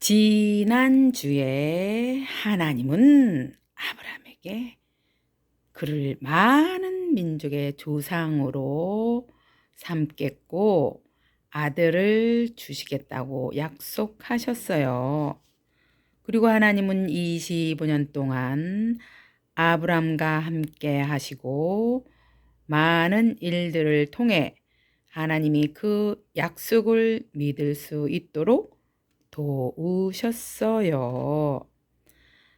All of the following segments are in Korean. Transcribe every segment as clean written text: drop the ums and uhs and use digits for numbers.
지난주에 하나님은 아브라함에게 그를 많은 민족의 조상으로 삼겠고 아들을 주시겠다고 약속하셨어요. 그리고 하나님은 25년 동안 아브라함과 함께 하시고 많은 일들을 통해 하나님이 그 약속을 믿을 수 있도록 도우셨어요.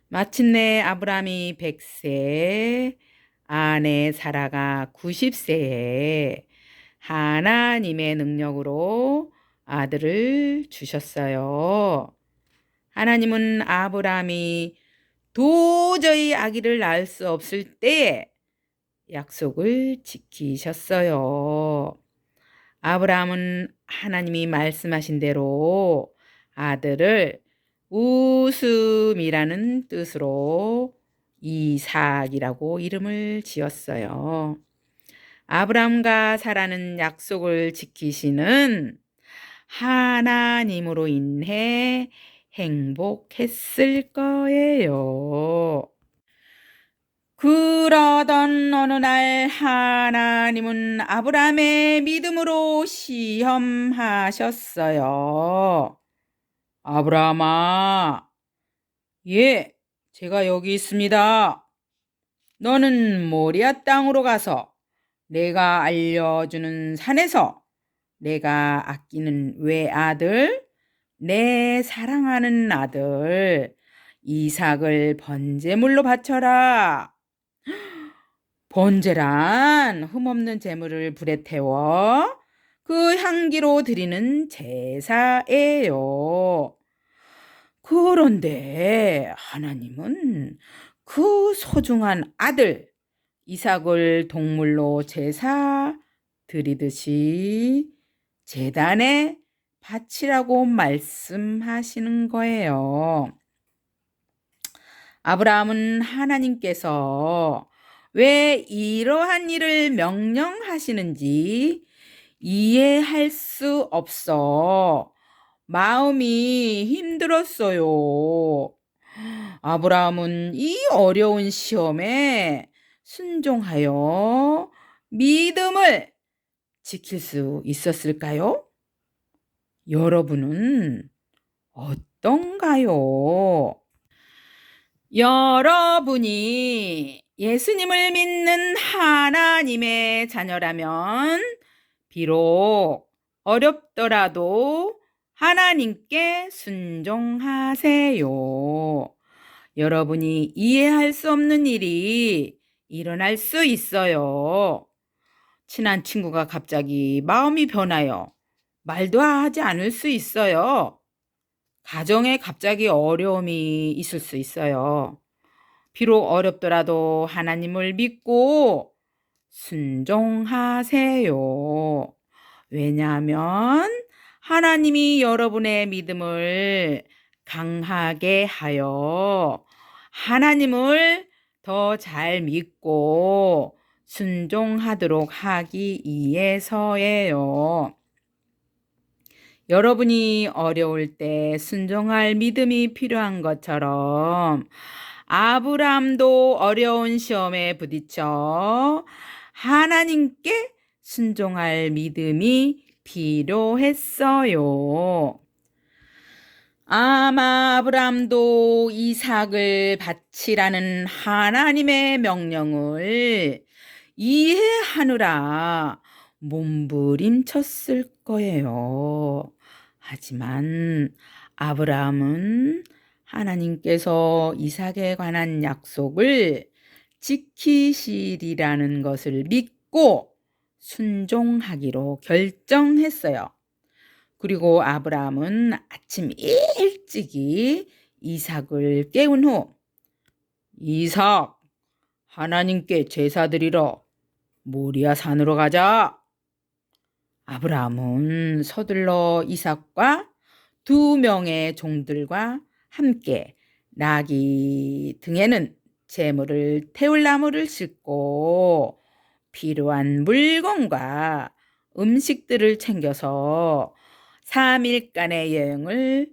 마침내 아브라함이 100세, 아내 사라가 90세에 하나님의 능력으로 아들을 주셨어요. 하나님은 아브라함이 도저히 아기를 낳을 수 없을 때에 약속을 지키셨어요. 아브라함은 하나님이 말씀하신 대로 아들을 웃음이라는 뜻으로 이삭이라고 이름을 지었어요. 아브라함과 사라는 약속을 지키시는 하나님으로 인해 행복했을 거예요. 그러던 어느 날 하나님은 아브라함의 믿음으로 시험하셨어요. 아브라함아, 예, 제가 여기 있습니다. 너는 모리아 땅으로 가서 내가 알려주는 산에서 내가 아끼는 외아들, 내 사랑하는 아들 이삭을 번제물로 바쳐라. 번제란 흠없는 제물을 불에 태워 그 향기로 드리는 제사예요. 그런데 하나님은 그 소중한 아들 이삭을 동물로 제사 드리듯이 제단에 바치라고 말씀하시는 거예요. 아브라함은 하나님께서 왜 이러한 일을 명령하시는지 이해할 수 없어 마음이 힘들었어요. 아브라함은 이 어려운 시험에 순종하여 믿음을 지킬 수 있었을까요? 여러분은 어떤가요? 여러분이 예수님을 믿는 하나님의 자녀라면 비록 어렵더라도 하나님께 순종하세요. 여러분이 이해할 수 없는 일이 일어날 수 있어요. 친한 친구가 갑자기 마음이 변하여 말도 하지 않을 수 있어요. 가정에 갑자기 어려움이 있을 수 있어요. 비록 어렵더라도 하나님을 믿고 순종하세요. 왜냐하면 하나님이 여러분의 믿음을 강하게 하여 하나님을 더 잘 믿고 순종하도록 하기 위해서예요. 여러분이 어려울 때 순종할 믿음이 필요한 것처럼 아브라함도 어려운 시험에 부딪혀 하나님께 순종할 믿음이 필요했어요. 아마 아브라함도 이삭을 바치라는 하나님의 명령을 이해하느라 몸부림쳤을 거예요. 하지만 아브라함은 하나님께서 이삭에 관한 약속을 지키시리라는 것을 믿고 순종하기로 결정했어요. 그리고 아브라함은 아침 일찍이 이삭을 깨운 후 이삭, 하나님께 제사 드리러 모리아 산으로 가자. 아브라함은 서둘러 이삭과 2명의 종들과 함께 나귀 등에는 재물을 태울 나무를 싣고 필요한 물건과 음식들을 챙겨서 3일간의 여행을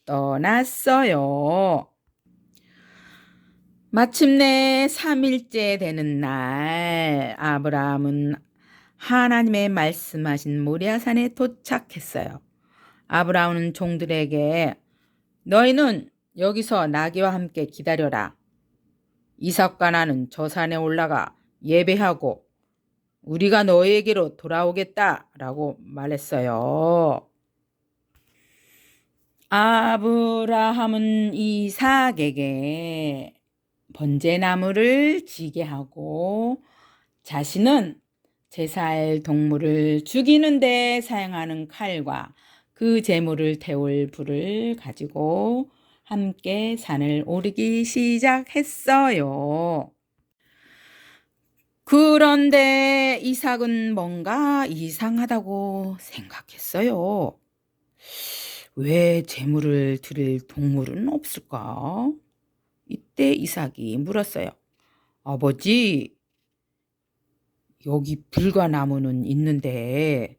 떠났어요. 마침내 3일째 되는 날, 아브라함은 하나님의 말씀하신 모리아산에 도착했어요. 아브라함은 종들에게 너희는 여기서 나귀와 함께 기다려라. 이삭과 나는 저 산에 올라가 예배하고 우리가 너희에게로 돌아오겠다라고 말했어요. 아브라함은 이삭에게 번제나무를 지게 하고 자신은 제사할 동물을 죽이는 데 사용하는 칼과 그 제물을 태울 불을 가지고 함께 산을 오르기 시작했어요. 그런데 이삭은 뭔가 이상하다고 생각했어요. 왜 제물을 드릴 동물은 없을까? 이때 이삭이 물었어요. 아버지, 여기 불과 나무는 있는데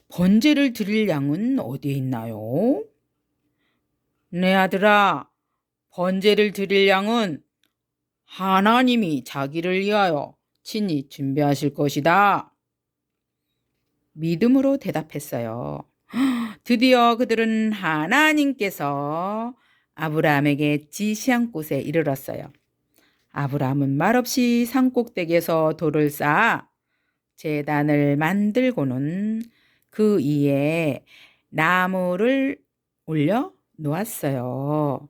번제를 드릴 양은 어디에 있나요? 네, 아들아, 번제를 드릴 양은 하나님이 자기를 위하여 친히 준비하실 것이다. 믿음으로 대답했어요. 드디어 그들은 하나님께서 아브라함에게 지시한 곳에 이르렀어요. 아브라함은 말없이 산꼭대기에서 돌을 쌓아 제단을 만들고는 그 위에 나무를 올려 놓았어요.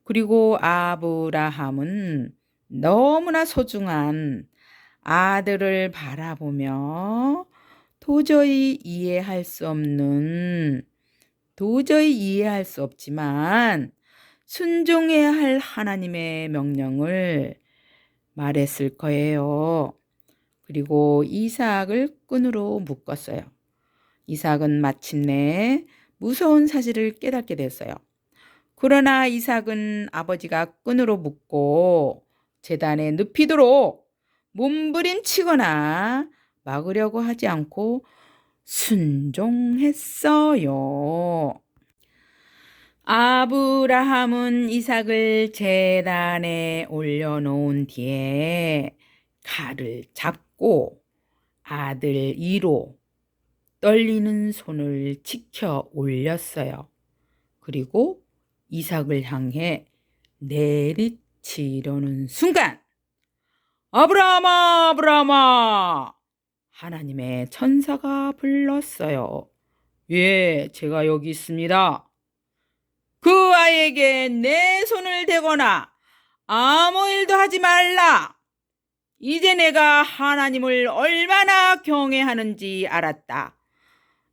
그리고 아브라함은 너무나 소중한 아들을 바라보며 도저히 이해할 수 없지만 순종해야 할 하나님의 명령을 말했을 거예요. 그리고 이삭을 끈으로 묶었어요. 이삭은 마침내 무서운 사실을 깨닫게 됐어요. 그러나 이삭은 아버지가 끈으로 묶고 제단에 눕히도록 몸부림치거나 막으려고 하지 않고 순종했어요. 아브라함은 이삭을 제단에 올려놓은 뒤에 칼을 잡고 아들 이로 떨리는 손을 치켜 올렸어요. 그리고 이삭을 향해 내리치려는 순간 아브라함아, 아브라함아! 하나님의 천사가 불렀어요. 예, 제가 여기 있습니다. 그 아이에게 내 손을 대거나 아무 일도 하지 말라. 이제 내가 하나님을 얼마나 경외하는지 알았다.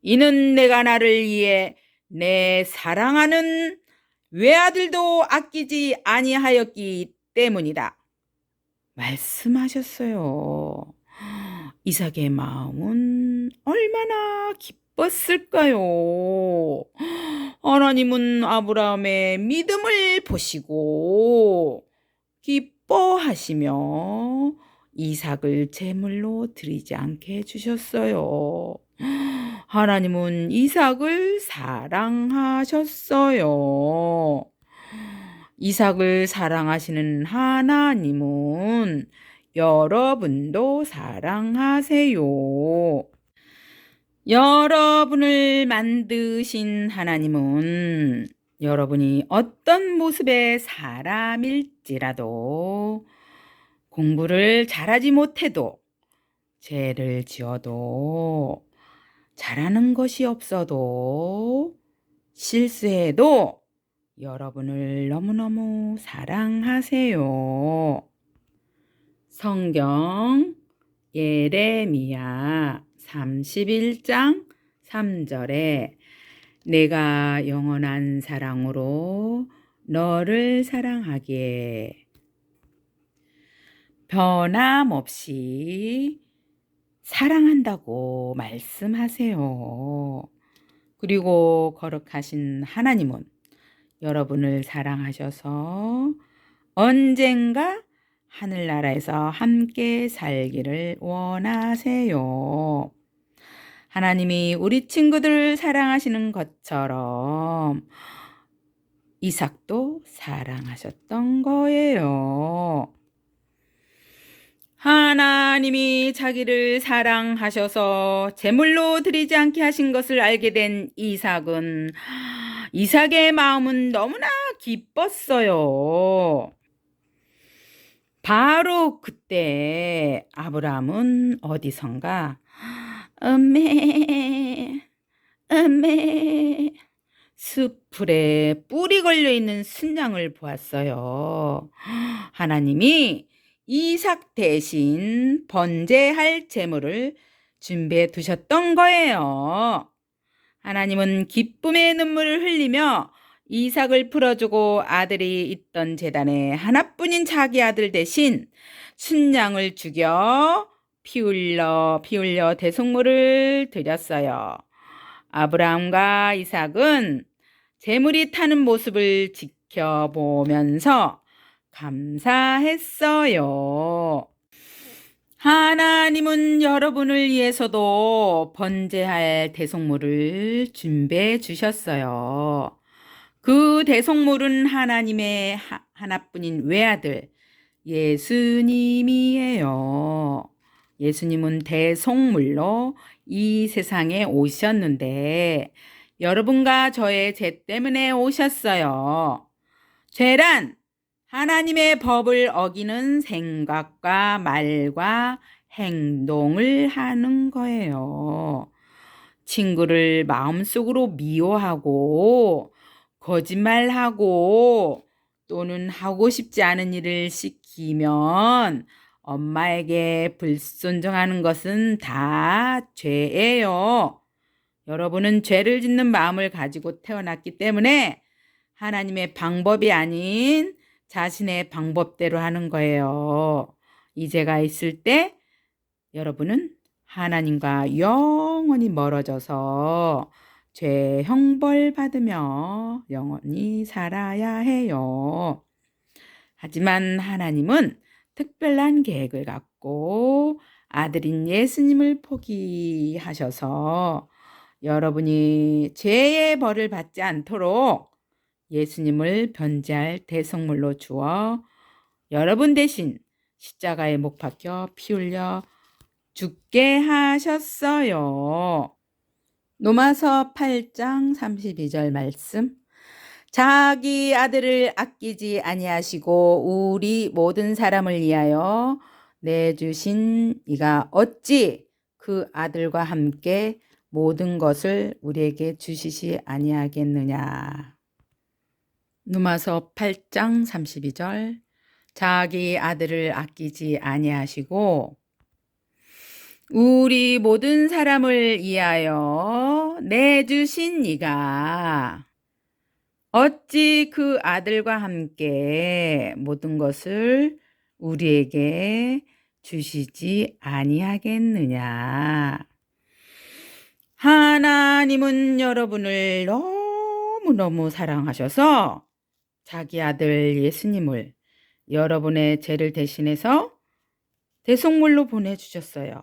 이는 내가 나를 위해 내 사랑하는 외아들도 아끼지 아니하였기 때문이다. 말씀하셨어요. 이삭의 마음은 얼마나 기뻤을까요? 하나님은 아브라함의 믿음을 보시고 기뻐하시며 이삭을 제물로 드리지 않게 해주셨어요. 하나님은 이삭을 사랑하셨어요. 이삭을 사랑하시는 하나님은 여러분도 사랑하세요. 여러분을 만드신 하나님은 여러분이 어떤 모습의 사람일지라도 공부를 잘하지 못해도 죄를 지어도 잘하는 것이 없어도 실수해도 여러분을 너무너무 사랑하세요. 성경 예레미야 31장 3절에 내가 영원한 사랑으로 너를 사랑하기에 변함없이 사랑한다고 말씀하세요. 그리고 거룩하신 하나님은 여러분을 사랑하셔서 언젠가 하늘나라에서 함께 살기를 원하세요. 하나님이 우리 친구들을 사랑하시는 것처럼 이삭도 사랑하셨던 거예요. 하나님이 자기를 사랑하셔서 제물로 드리지 않게 하신 것을 알게 된 이삭의 마음은 너무나 기뻤어요. 바로 그때 아브라함은 어디선가 음메 숲풀에 뿔이 걸려있는 순양을 보았어요. 하나님이 이삭 대신 번제할 제물을 준비해 두셨던 거예요. 하나님은 기쁨의 눈물을 흘리며 이삭을 풀어주고 아들이 있던 제단에 하나뿐인 자기 아들 대신 순양을 죽여 피 흘려 대속물을 드렸어요. 아브라함과 이삭은 제물이 타는 모습을 지켜보면서 감사했어요. 하나님은 여러분을 위해서도 번제할 대속물을 준비해 주셨어요. 그 대속물은 하나님의 하나뿐인 외아들 예수님이에요. 예수님은 대속물로 이 세상에 오셨는데 여러분과 저의 죄 때문에 오셨어요. 죄란 하나님의 법을 어기는 생각과 말과 행동을 하는 거예요. 친구를 마음속으로 미워하고 거짓말하고 또는 하고 싶지 않은 일을 시키면 엄마에게 불순종하는 것은 다 죄예요. 여러분은 죄를 짓는 마음을 가지고 태어났기 때문에 하나님의 방법이 아닌 자신의 방법대로 하는 거예요. 이 죄가 있을 때 여러분은 하나님과 영원히 멀어져서 죄 형벌 받으며 영원히 살아야 해요. 하지만 하나님은 특별한 계획을 갖고 아들인 예수님을 포기하셔서 여러분이 죄의 벌을 받지 않도록 예수님을 변제할 대속물로 주어 여러분 대신 십자가에 못 박혀 피 흘려 죽게 하셨어요. 로마서 8장 32절 말씀. 자기 아들을 아끼지 아니하시고 우리 모든 사람을 위하여 내주신 이가 어찌 그 아들과 함께 모든 것을 우리에게 주시지 아니하겠느냐. 로마서 8장 32절. 자기 아들을 아끼지 아니하시고 우리 모든 사람을 위하여 내주신 이가 어찌 그 아들과 함께 모든 것을 우리에게 주시지 아니하겠느냐. 하나님은 여러분을 너무너무 사랑하셔서 자기 아들 예수님을 여러분의 죄를 대신해서 대속물로 보내주셨어요.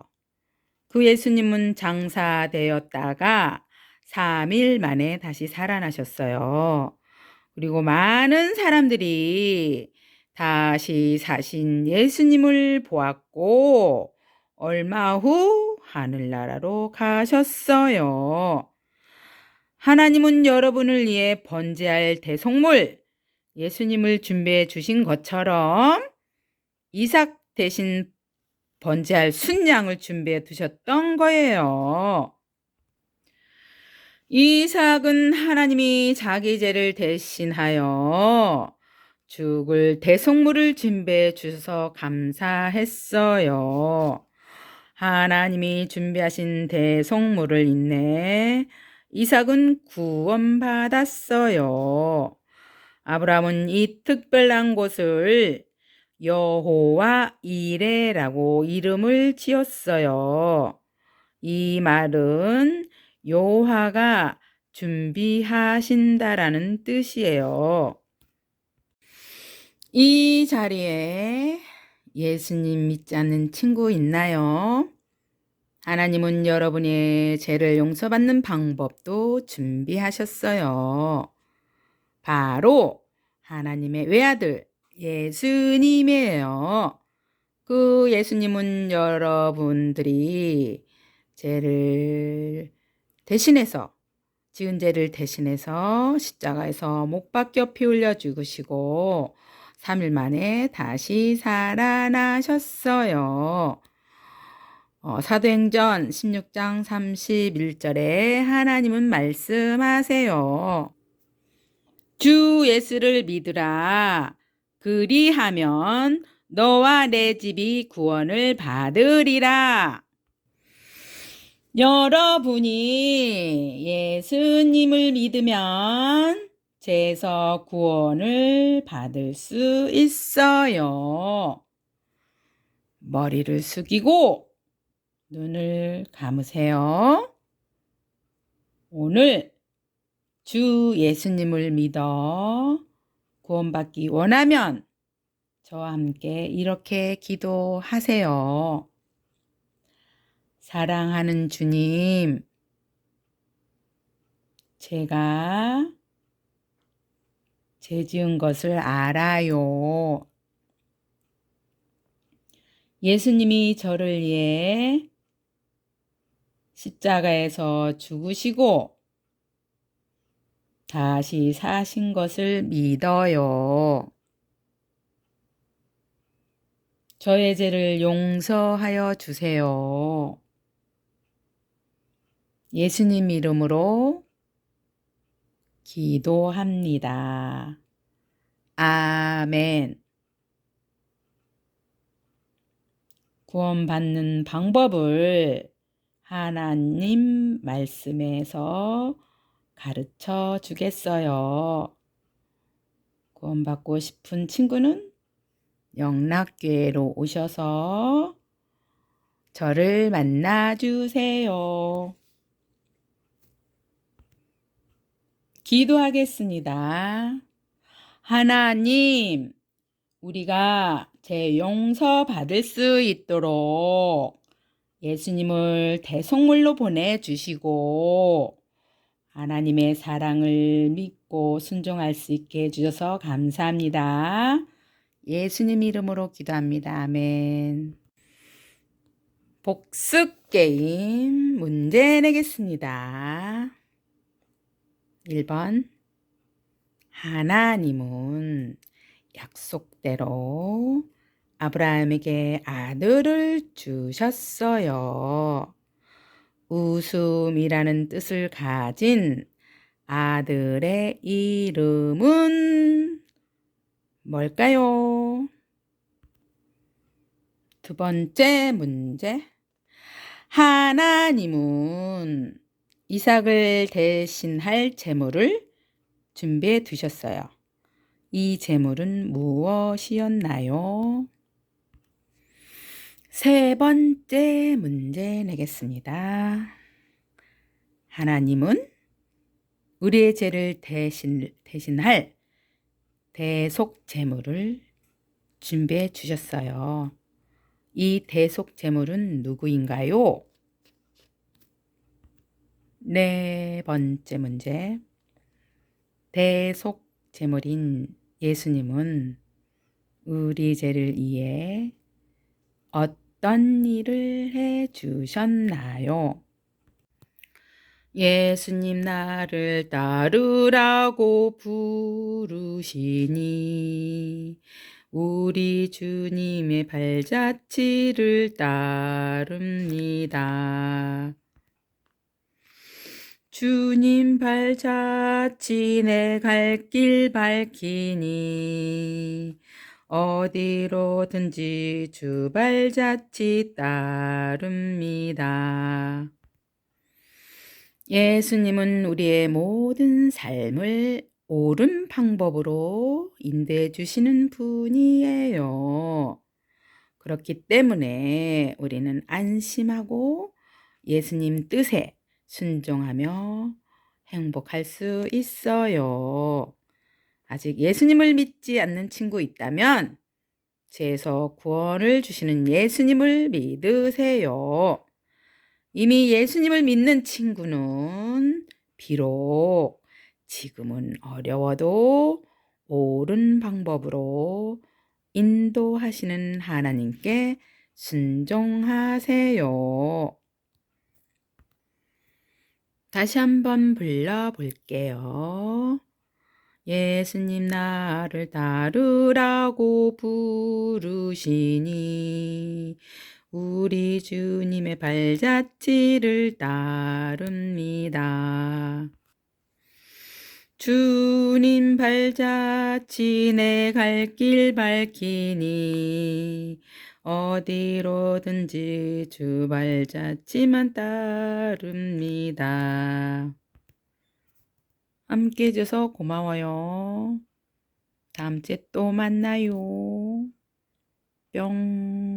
그 예수님은 장사되었다가 3일 만에 다시 살아나셨어요. 그리고 많은 사람들이 다시 사신 예수님을 보았고 얼마 후 하늘나라로 가셨어요. 하나님은 여러분을 위해 번제할 대속물 예수님을 준비해 주신 것처럼 이삭 대신 번제할 순양을 준비해 두셨던 거예요. 이삭은 하나님이 자기 죄를 대신하여 죽을 대속물을 준비해 주셔서 감사했어요. 하나님이 준비하신 대속물을 인해 이삭은 구원받았어요. 아브라함은 이 특별한 곳을 여호와 이레라고 이름을 지었어요. 이 말은 여호와가 준비하신다라는 뜻이에요. 이 자리에 예수님 믿지 않는 친구 있나요? 하나님은 여러분의 죄를 용서받는 방법도 준비하셨어요. 바로 하나님의 외아들 예수님이에요. 그 예수님은 여러분들이 죄를 대신해서 지은 죄를 대신해서 십자가에서 못 박혀 피 흘려 죽으시고 3일 만에 다시 살아나셨어요. 사도행전 16장 31절에 하나님은 말씀하세요. 주 예수를 믿으라. 그리하면 너와 내 집이 구원을 받으리라. 여러분이 예수님을 믿으면 죄에서 구원을 받을 수 있어요. 머리를 숙이고 눈을 감으세요. 오늘 주 예수님을 믿어 구원받기 원하면 저와 함께 이렇게 기도하세요. 사랑하는 주님, 제가 죄 지은 것을 알아요. 예수님이 저를 위해 십자가에서 죽으시고 다시 사신 것을 믿어요. 저의 죄를 용서하여 주세요. 예수님 이름으로 기도합니다. 아멘. 구원받는 방법을 하나님 말씀에서 가르쳐 주겠어요. 구원받고 싶은 친구는 영락교회로 오셔서 저를 만나주세요. 기도하겠습니다. 하나님, 우리가 죄 용서 받을 수 있도록 예수님을 대속물로 보내주시고 하나님의 사랑을 믿고 순종할 수 있게 해주셔서 감사합니다. 예수님 이름으로 기도합니다. 아멘. 복습 게임 문제 내겠습니다. 1번. 하나님은 약속대로 아브라함에게 아들을 주셨어요. 웃음이라는 뜻을 가진 아들의 이름은 뭘까요? 두 번째 문제. 하나님은 이삭을 대신할 제물을 준비해 두셨어요. 이 제물은 무엇이었나요? 세 번째 문제 내겠습니다. 하나님은 우리의 죄를 대신할 대속 제물을 준비해 주셨어요. 이 대속 제물은 누구인가요? 네 번째 문제. 대속 제물인 예수님은 우리 죄를 위해 어떤 일을 해 주셨나요? 예수님 나를 따르라고 부르시니 우리 주님의 발자취를 따릅니다. 주님 발자취 내 갈 길 밝히니 어디로든지 주 발자취 따릅니다. 예수님은 우리의 모든 삶을 옳은 방법으로 인도해 주시는 분이에요. 그렇기 때문에 우리는 안심하고 예수님 뜻에 순종하며 행복할 수 있어요. 아직 예수님을 믿지 않는 친구 있다면 죄에서 구원을 주시는 예수님을 믿으세요. 이미 예수님을 믿는 친구는 비록 지금은 어려워도 옳은 방법으로 인도하시는 하나님께 순종하세요. 다시 한번 불러볼게요. 예수님 나를 따르라고 부르시니 우리 주님의 발자취를 따릅니다. 주님 발자취 내 갈 길 밝히니 어디로든지 주 발자취만 따릅니다. 함께 해줘서 고마워요. 다음 주에 또 만나요. 뿅.